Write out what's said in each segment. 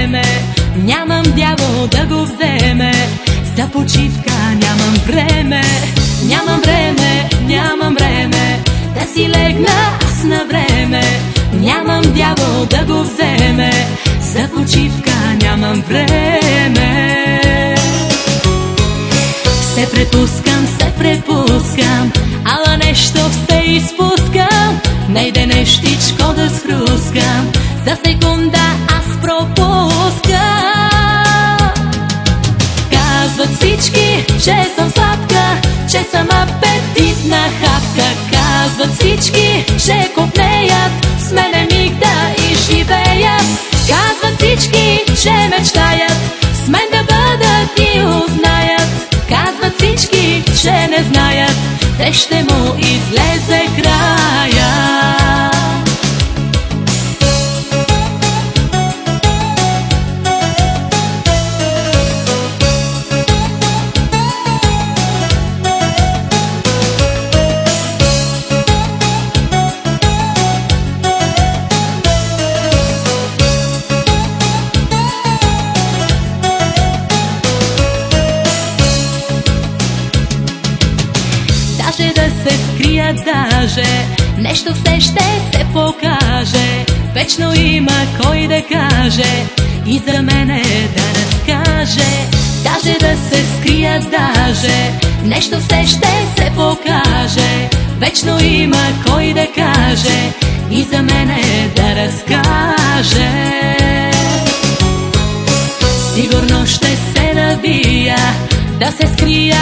време, нямам дявол да го вземе. За почивка нямам време, нямам време, нямам време да си легна аз на време. Нямам дявол да го вземе, за почивка нямам време. Се препускам, ала нещо все изпускам. Найде нещичко да схрускам, за секунда аз пропускам. Казват всички, че съм сладка, че съм апетитна хапка. Казват всички, че копнеят с мене миг да изживеят. Казват всички, че мечтаят с мен да бъдат и узнаят. Казват всички, че не знаят, те ще му излезе края. Даже да се скрия, даже нещо все ще се покаже. Вечно има кой да каже и за мене да разкаже. Даже да се скрия, даже нещо все ще се покаже. Вечно има кой да каже и за мене да разкаже. Сигурно ще се набия, да се скрия,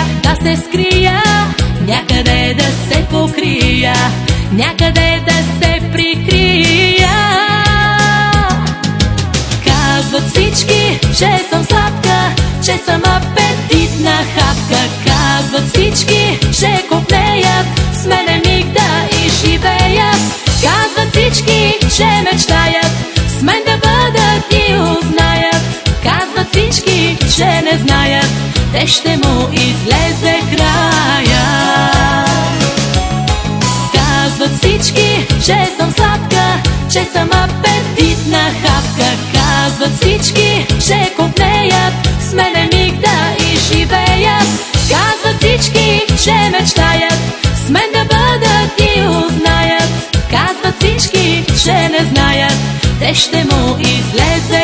някъде да се покрия, някъде да се прикрия. Казват всички, че съм сладка, че съм апетитна хапка. Казват всички, че копнеят с мене миг да изживеят. Казват всички, че мечтаят с мен да бъдат и узнаят. Казват всички, че не знаят, те ще му излезе края. Казват всички, че съм сладка, че съм апетитна хапка. Казват всички, че копнеят с мене миг да изживеят. Казват всички, че мечтаят с мен да бъдат и узнаят. Казват всички, че не знаят, те ще му излезе